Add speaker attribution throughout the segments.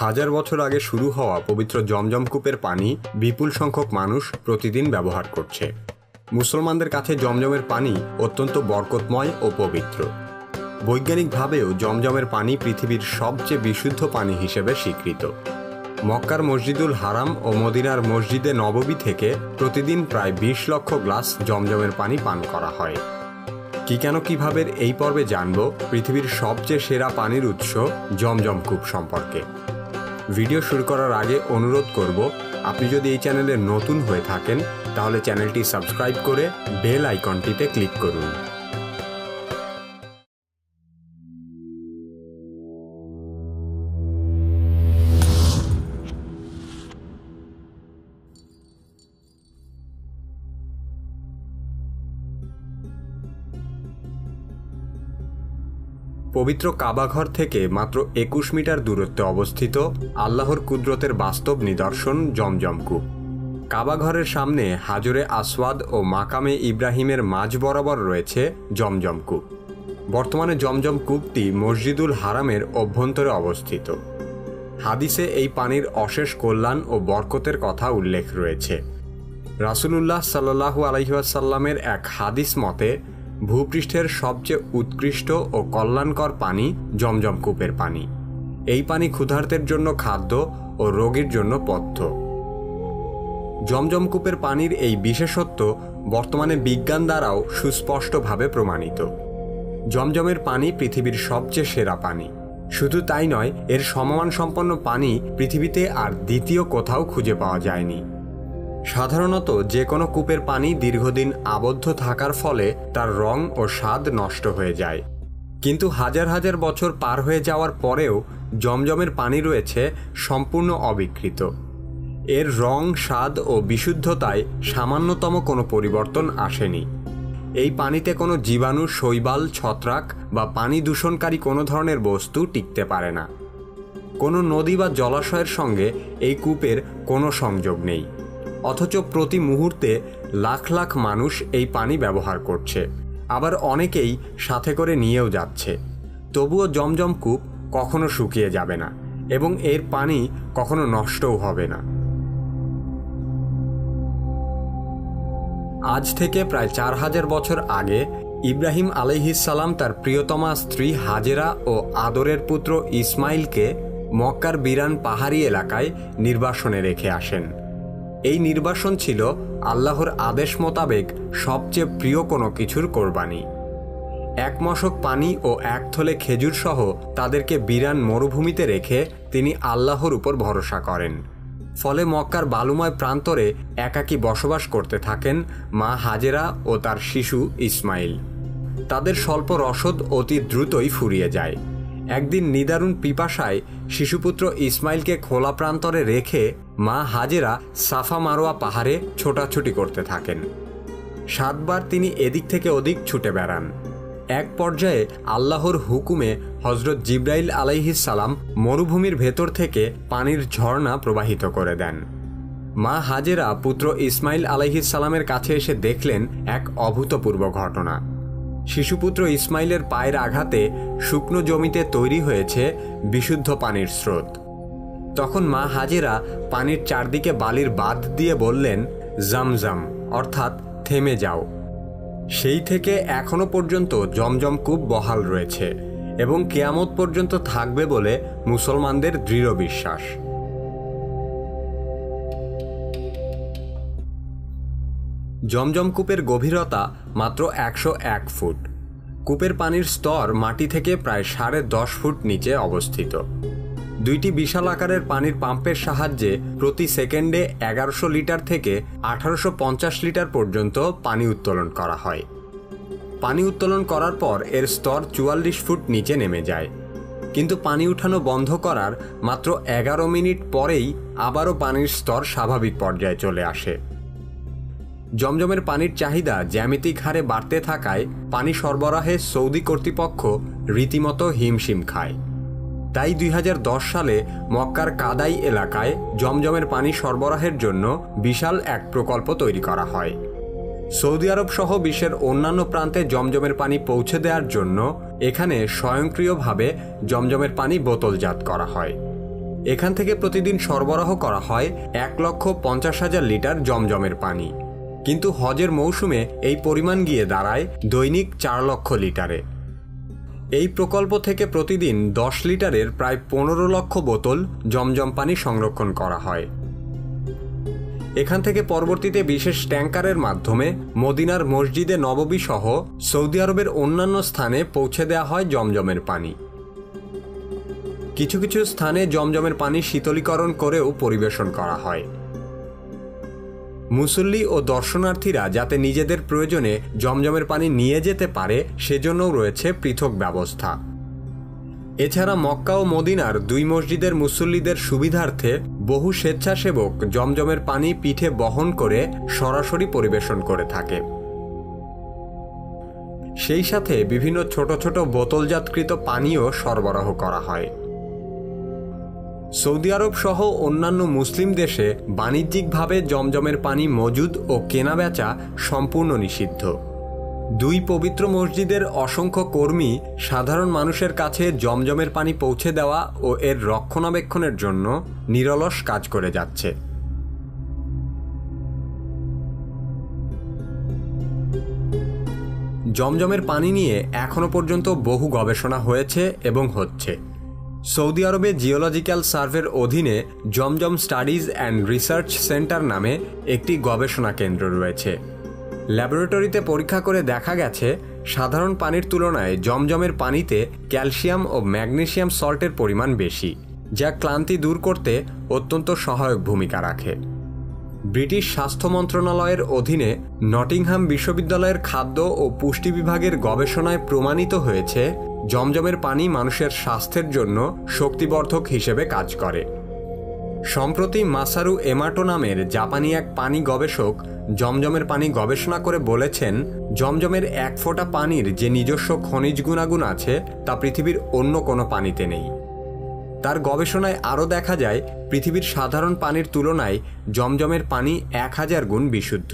Speaker 1: হাজার বছর আগে শুরু হওয়া পবিত্র জমজম কূপের পানি বিপুল সংখ্যক মানুষ প্রতিদিন ব্যবহার করছে। মুসলমানদের কাছে জমজমের পানি অত্যন্ত বরকতময় ও পবিত্র। বৈজ্ঞানিকভাবেও জমজমের পানি পৃথিবীর সবচেয়ে বিশুদ্ধ পানি হিসেবে স্বীকৃত। মক্কার মসজিদুল হারাম ও মদিনার মসজিদে নববী থেকে প্রতিদিন প্রায় 20 লক্ষ গ্লাস জমজমের পানি পান করা হয়। কিভাবে এই পর্বে জানব পৃথিবীর সবচেয়ে সেরা পানির উৎস জমজম কূপ সম্পর্কে। ভিডিও শুরু করার আগে অনুরোধ করব, আপনি যদি এই চ্যানেলে নতুন হয়ে থাকেন তাহলে চ্যানেলটি সাবস্ক্রাইব করে বেল আইকনটিতে ক্লিক করুন। পবিত্র কাবাঘর থেকে মাত্র 21 মিটার দূরত্বে অবস্থিত আল্লাহর কুদরতের বাস্তব নিদর্শন জমজম কূপ। কাবাঘরের সামনে হাজরে আসওয়াদ ও মাকামে ইব্রাহিমের মাঝ বরাবর রয়েছে জমজম কূপ। বর্তমানে জমজম কূপটি মসজিদুল হারামের অভ্যন্তরে অবস্থিত। হাদিসে এই পানির অশেষ কল্যাণ ও বরকতের কথা উল্লেখ রয়েছে। রাসূলুল্লাহ সাল্লাল্লাহু আলাইহি ওয়াসাল্লামের এক হাদিস মতে, ভূপৃষ্ঠের সবচেয়ে উৎকৃষ্ট ও কল্যাণকর পানি জমজম কূপের পানি। এই পানি ক্ষুধার্তের জন্য খাদ্য ও রোগীর জন্য পথ্য। জমজম কূপের পানির এই বিশেষত্ব বর্তমানে বিজ্ঞান দ্বারাও সুস্পষ্টভাবে প্রমাণিত। জমজমের পানি পৃথিবীর সবচেয়ে সেরা পানি। শুধু তাই নয়, এর সমমান সম্পন্ন পানি পৃথিবীতে আর দ্বিতীয় কোথাও খুঁজে পাওয়া যায়নি। সাধারণত যে কোনো কূপের পানি দীর্ঘদিন আবদ্ধ থাকার ফলে তার রং ও স্বাদ নষ্ট হয়ে যায়, কিন্তু হাজার হাজার বছর পার হয়ে যাওয়ার পরেও জমজমের পানি রয়েছে সম্পূর্ণ অবিকৃত। এর রং, স্বাদ ও বিশুদ্ধতায় সামান্যতম কোনো পরিবর্তন আসেনি। এই পানিতে কোনো জীবাণু, শৈবাল, ছত্রাক বা পানি দূষণকারী কোনো ধরনের বস্তু টিকতে পারে না। কোনো নদী বা জলাশয়ের সঙ্গে এই কূপের কোনো সংযোগ নেই, অথচ প্রতি মুহূর্তে লাখ লাখ মানুষ এই পানি ব্যবহার করছে, আবার অনেকেই সাথে করে নিয়েও যাচ্ছে। তবুও জমজম কূপ কখনো শুকিয়ে যাবে না এবং এর পানি কখনো নষ্টও হবে না। আজ থেকে প্রায় 4000 বছর আগে ইব্রাহিম আলাইহিস সালাম তার প্রিয়তমা স্ত্রী হাজেরা ও আদরের পুত্র ইসমাইলকে মক্কার বিরান পাহাড়ি এলাকায় নির্বাসনে রেখে আসেন। এই নির্বাসন ছিল আল্লাহর আদেশ মোতাবেক সবচেয়ে প্রিয় কোনো কিছুর কোরবানি। 1 মশক পানি ও 1 থলে খেজুর সহ তাদেরকে বিরান মরুভূমিতে রেখে তিনি আল্লাহর উপর ভরসা করেন। ফলে মক্কার বালুময় প্রান্তরে একাকী বসবাস করতে থাকেন মা হাজেরা ও তার শিশু ইসমাইল। তাদের স্বল্প রসদ অতি দ্রুতই ফুরিয়ে যায়। একদিন নিদারুণ পিপাসায় শিশুপুত্র ইসমাইলকে খোলা প্রান্তরে রেখে মা হাজেরা সাফা মারোয়া পাহাড়ে ছোটাছুটি করতে থাকেন। 7 বার তিনি এদিক থেকে ওদিক ছুটে বেড়ান। এক পর্যায়ে আল্লাহর হুকুমে হযরত জিবরাইল আলাইহিস সালাম মরুভূমির ভেতর থেকে পানির ঝর্ণা প্রবাহিত করে দেন। মা হাজেরা পুত্র ইসমাইল আলাইহিস সালামের কাছে এসে দেখলেন এক অভূতপূর্ব ঘটনা। শিশুপুত্র ইসমাইলের পায়ের আঘাতে শুকনো জমিতে তৈরি হয়েছে বিশুদ্ধ পানির স্রোত। তখন মা হাজেরা পানির চারদিকে বালির বাঁধ দিয়ে বললেন, জামজাম, অর্থাৎ থেমে যাও। সেই থেকে এখনো পর্যন্ত জমজম কূপ বহাল রয়েছে এবং কিয়ামত পর্যন্ত থাকবে বলে মুসলমানদের দৃঢ় বিশ্বাস। জমজম কূপের গভীরতা মাত্র 101 ফুট। কূপের পানির স্তর মাটি থেকে প্রায় 10.5 ফুট নিচে অবস্থিত। 2টি বিশাল আকারের পানির পাম্পের সাহায্যে প্রতি সেকেন্ডে 1100 লিটার থেকে 1850 লিটার পর্যন্ত পানি উত্তোলন করা হয়। পানি উত্তোলন করার পর এর স্তর 44 ফুট নিচে নেমে যায়, কিন্তু পানি উঠানো বন্ধ করার মাত্র 11 মিনিট পরেই আবারও পানির স্তর স্বাভাবিক পর্যায়ে চলে আসে। জমজমের পানির চাহিদা জ্যামিতিক হারে বাড়তে থাকায় পানি সরবরাহে সৌদি কর্তৃপক্ষ রীতিমতো হিমশিম খায়। তাই 2010 সালে মক্কার কাদাই এলাকায় জমজমের পানি সরবরাহের জন্য বিশাল এক প্রকল্প তৈরি করা হয়। সৌদি আরব সহ বিশ্বের অন্যান্য প্রান্তে জমজমের পানি পৌঁছে দেওয়ার জন্য এখানে স্বয়ংক্রিয়ভাবে জমজমের পানি বোতলজাত করা হয়। এখান থেকে প্রতিদিন সরবরাহ করা হয় 1,50,000 লিটার জমজমের পানি, কিন্তু হজের মৌসুমে এই পরিমাণ গিয়ে দাঁড়ায় দৈনিক 4 লক্ষ লিটারে। এই প্রকল্প থেকে প্রতিদিন 10 লিটারের প্রায় 15 লক্ষ বোতল জমজম পানি সংরক্ষণ করা হয়। এখান থেকে পরবর্তীতে বিশেষ ট্যাঙ্কারের মাধ্যমে মদিনার মসজিদে নববী সহ সৌদি আরবের অন্যান্য স্থানে পৌঁছে দেওয়া হয় জমজমের পানি। কিছু কিছু স্থানে জমজমের পানি শীতলীকরণ করেও পরিবেশন করা হয়। মুসল্লি ও দর্শনার্থীরা যাতে নিজেদের প্রয়োজনে জমজমের পানি নিয়ে যেতে পারে সেজন্যও রয়েছে পৃথক ব্যবস্থা। এছাড়া মক্কা ও মদিনার 2 মসজিদের মুসল্লিদের সুবিধার্থে বহু স্বেচ্ছাসেবক জমজমের পানি পিঠে বহন করে সরাসরি পরিবেশন করে থাকে। সেই সাথে বিভিন্ন ছোট ছোট বোতলজাতকৃত পানীয় সরবরাহ করা হয়। সৌদি আরব সহ অন্যান্য মুসলিম দেশে বাণিজ্যিকভাবে জমজমের পানি মজুদ ও কেনাবেচা সম্পূর্ণ নিষিদ্ধ। 2 পবিত্র মসজিদের অসংখ্য কর্মী সাধারণ মানুষের কাছে জমজমের পানি পৌঁছে দেওয়া ও এর রক্ষণাবেক্ষণের জন্য নিরলস কাজ করে যাচ্ছে। জমজমের পানি নিয়ে এখনো পর্যন্ত বহু গবেষণা হয়েছে এবং হচ্ছে। সৌদি আরবে জিওলজিক্যাল সার্ভের অধীনে জমজম স্টাডিজ অ্যান্ড রিসার্চ সেন্টার নামে একটি গবেষণা কেন্দ্র রয়েছে। ল্যাবরেটরিতে পরীক্ষা করে দেখা গেছে সাধারণ পানির তুলনায় জমজমের পানিতে ক্যালসিয়াম ও ম্যাগনেসিয়াম সল্টের পরিমাণ বেশি, যা ক্লান্তি দূর করতে অত্যন্ত সহায়ক ভূমিকা রাখে। ব্রিটিশ স্বাস্থ্য মন্ত্রণালয়ের অধীনে নটিংহাম বিশ্ববিদ্যালয়ের খাদ্য ও পুষ্টি বিভাগের গবেষণায় প্রমাণিত হয়েছে জমজমের পানি মানুষের স্বাস্থ্যের জন্য শক্তিবর্ধক হিসেবে কাজ করে। সম্প্রতি মাসারু এমাটো নামের জাপানি এক পানি গবেষক জমজমের পানি গবেষণা করে বলেছেন, জমজমের 1 ফোঁটা পানির যে নিজস্ব খনিজ গুণাগুণ আছে তা পৃথিবীর অন্য কোনো পানিতে নেই। তার গবেষণায় আরও দেখা যায় পৃথিবীর সাধারণ পানির তুলনায় জমজমের পানি 1000 গুণ বিশুদ্ধ।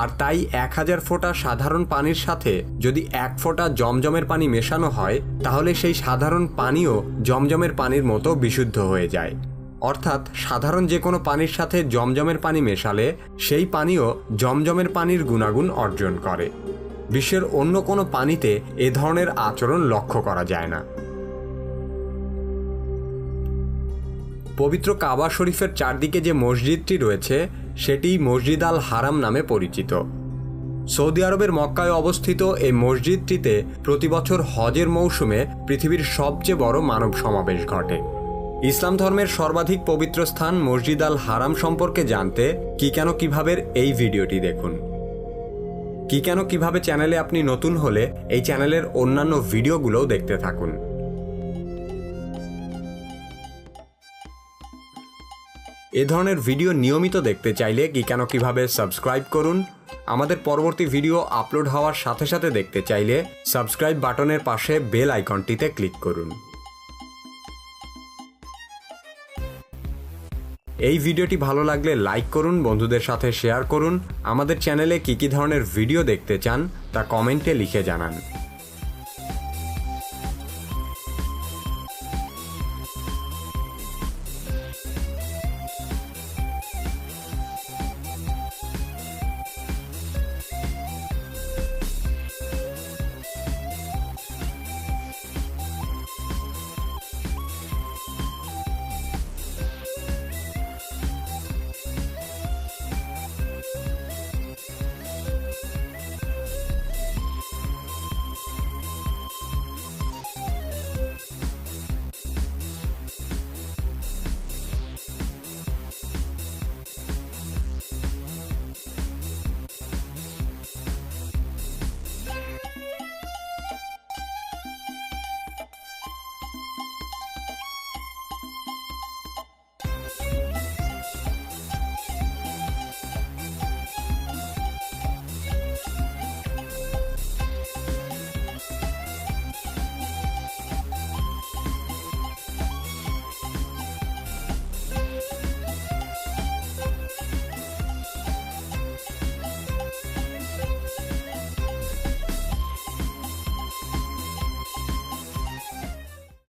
Speaker 1: আর তাই 1000 ফোঁটা সাধারণ পানির সাথে যদি 1 ফোঁটা জমজমের পানি মেশানো হয় তাহলে সেই সাধারণ পানিও জমজমের পানির মতো বিশুদ্ধ হয়ে যায়। অর্থাৎ সাধারণ যে কোনো পানির সাথে জমজমের পানি মেশালে সেই পানিও জমজমের পানির গুণাগুণ অর্জন করে। বিশ্বের অন্য কোনো পানিতে এ ধরনের আচরণ লক্ষ্য করা যায় না। পবিত্র কাবা শরীফের চারদিকে যে মসজিদটি রয়েছে সেটি মসজিদ আল হারাম নামে পরিচিত। সৌদি আরবের মক্কায় অবস্থিত এই মসজিদটিতে প্রতি বছর হজের মৌসুমে পৃথিবীর সবচেয়ে বড় মানব সমাবেশ ঘটে। ইসলাম ধর্মের সর্বাধিক পবিত্র স্থান মসজিদ আল হারাম সম্পর্কে জানতে কি কেন কিভাবে এই ভিডিওটি দেখুন। কি কেন কিভাবে চ্যানেলে আপনি নতুন হলে এই চ্যানেলের অন্যান্য ভিডিওগুলোও দেখতে থাকুন। এ ধরনের ভিডিও নিয়মিত দেখতে চাইলে কি কেন কিভাবে সাবস্ক্রাইব করুন। আমাদের পরবর্তী ভিডিও আপলোড হওয়ার সাথে সাথে দেখতে চাইলে সাবস্ক্রাইব বাটনের পাশে বেল আইকনটিতে ক্লিক করুন। এই ভিডিওটি ভালো লাগলে লাইক করুন, বন্ধুদের সাথে শেয়ার করুন। আমাদের চ্যানেলে কি ধরনের ভিডিও দেখতে চান তা কমেন্টে লিখে জানান।